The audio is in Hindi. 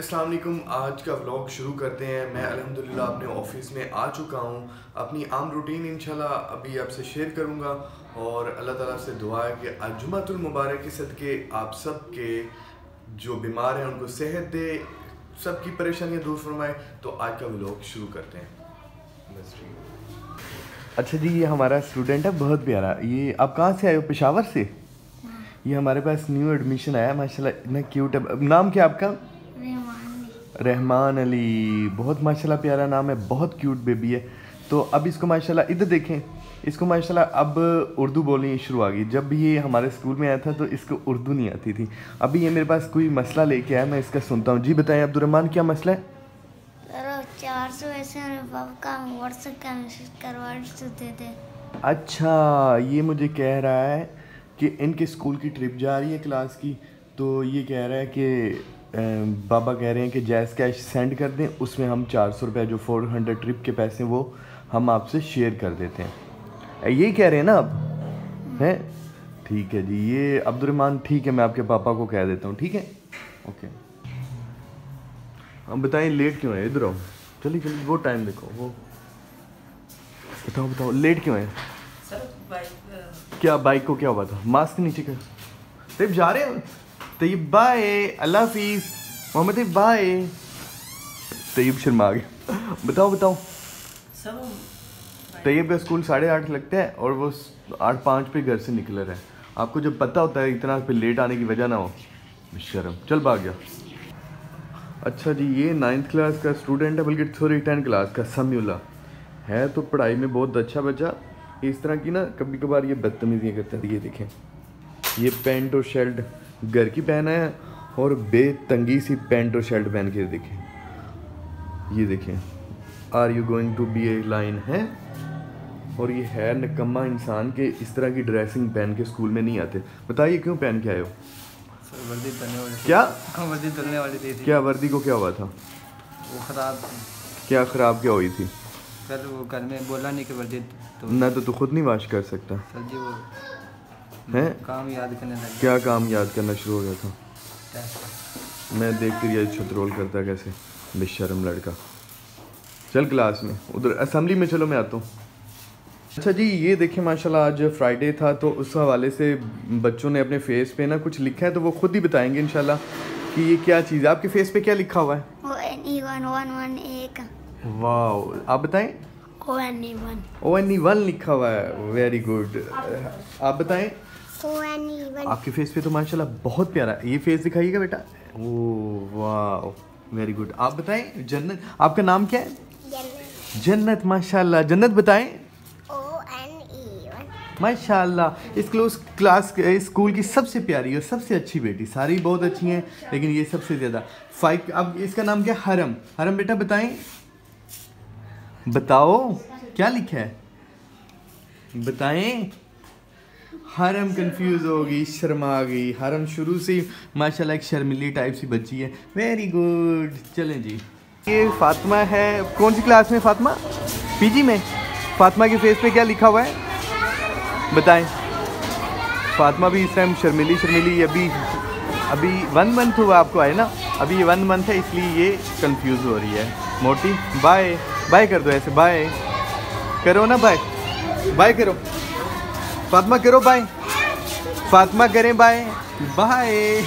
अस्सलाम वालेकुम। आज का व्लॉग शुरू करते हैं। मैं अल्हम्दुलिल्लाह अपने ऑफिस में आ चुका हूँ। अपनी आम रूटीन इंशाल्लाह अभी आपसे शेयर करूँगा और अल्लाह ताला से दुआ है कि आज जुमातुल मुबारक के सदके आप सब के जो बीमार हैं उनको सेहत दे, सबकी परेशानियाँ दूर फरमाए। तो आज का व्लॉग शुरू करते हैं। अच्छा जी, ये हमारा स्टूडेंट है बहुत प्यारा। ये आप कहाँ से आए हो? पेशावर से। ये हमारे पास न्यू एडमिशन आया, माशाल्लाह इतना क्यूट है। नाम क्या आपका? रहमान अली। बहुत माशाल्लाह प्यारा नाम है, बहुत क्यूट बेबी है। तो अब इसको माशाल्लाह इधर देखें, इसको माशाल्लाह अब उर्दू बोलनी शुरू आ गई। जब भी ये हमारे स्कूल में आया था तो इसको उर्दू नहीं आती थी। अभी ये मेरे पास कोई मसला लेके आया, मैं इसका सुनता हूँ। जी बताएं अब्दुर्रहमान, क्या मसला है? 400 ऐसे का व्हाट्सएप का मैसेज करवा देते थे। अच्छा, ये मुझे कह रहा है कि इनके स्कूल की ट्रिप जा रही है क्लास की, तो ये कह रहा है कि बाबा कह रहे हैं कि जैज़ कैश सेंड कर दें, उसमें हम 400 रुपये जो 400 ट्रिप के पैसे वो हम आपसे शेयर कर देते हैं। यही कह रहे हैं ना आप? हैं, ठीक है जी। ये अब्दुर्रहमान, ठीक है, मैं आपके पापा को कह देता हूँ, ठीक है, ओके। हम बताएं लेट क्यों है? इधर आओ, चलिए चलिए, वो टाइम देखो, वो बताओ बताओ लेट क्यों है? क्या बाइक को क्या हुआ था? मास्क नीचे कर। तैयब जा रहे हैं? तैयब बाय, अल्लाह हाफिज़। मोहम्मद तैयब बाय। तैयब शर्मा गया। बताओ बताओ। तैयब का स्कूल 8:30 लगता है और वो 8:05 पे घर से निकल रहा है। आपको जब पता होता है इतना पे लेट आने की वजह ना हो, शर्म, चल भाग गया। अच्छा जी, ये 9th क्लास का स्टूडेंट है, बल्कि सॉरी 10th क्लास का। समीउल्लाह है तो पढ़ाई में बहुत अच्छा बच्चा। इस तरह की ना कभी कभार ये बदतमीजियाँ करता है। ये देखें, ये पैंट और शर्ट घर की पहना है और बेतंगी सी पैंट और शर्ट पहन के देखें। ये देखें, are you going to be a line है। और ये है निकम्मा इंसान के इस तरह की ड्रेसिंग पहन के स्कूल में नहीं आते। बताइए क्यों पहन के आए हो? वर्दी धुलने वाली थी। क्या वर्दी धुलने वाली थी। क्या वर्दी को क्या हुआ था? वो खराब थी। क्या खराब क्या हुई थी? कल वो घर में बोला नहीं कि वर्दी तो ना तो तू खुद नहीं वाश कर सकता सर जी। वो है काम याद करने लग क्या काम याद करना शुरू हो गया था? गया। मैं देख कर ये छतरोल करता कैसे, बेशर्म लड़का। चल क्लास में, उधर असेंबली में चलो, मैं आता हूँ। अच्छा जी, ये देखें माशाल्लाह आज फ्राइडे था तो उस हवाले से बच्चों ने अपने फेस पे ना कुछ लिखा है, तो वो खुद ही बताएंगे इंशाल्लाह कि ये क्या चीज़ है। आपके फेस पे क्या लिखा हुआ है? ONE111 वाह, आप बताएं। ONE1 लिखा हुआ है, वेरी गुड। आप बताएं। ONE1 आपके फेस पे तो माशाल्लाह बहुत प्यारा है। ये फेस दिखाइएगा बेटा। ओह वाह, वेरी गुड। आप बताएं। जन्नत, आपका नाम क्या है? जन्नत, माशाल्लाह। जन्नत बताएं। ONE1 माशाल्लाह। इस क्लास स्कूल की सबसे प्यारी और सबसे अच्छी बेटी, सारी बहुत अच्छी हैं लेकिन ये सबसे ज़्यादा 5। अब इसका नाम क्या? हरम। हरम बेटा बताएं, बताओ क्या लिखा है, बताएं। हरम कंफ्यूज हो गई, शर्मा गई। हरम शुरू से माशाल्लाह एक शर्मिली टाइप सी बच्ची है। Very good. चलें जी, ये फातिमा है। कौन सी क्लास में फातिमा? पीजी में। फातिमा के फेस पे क्या लिखा हुआ है बताएं। फातिमा भी इस टाइम शर्मिली शर्मिली। अभी 1 मंथ हुआ आपको आए ना, अभी ये 1 मंथ है इसलिए ये कंफ्यूज हो रही है। मोटी बाय बाय कर दो, ऐसे बाय करो ना, बाय बाय करो। फातिमा करो बाय, फातिमा करें बाय बाय।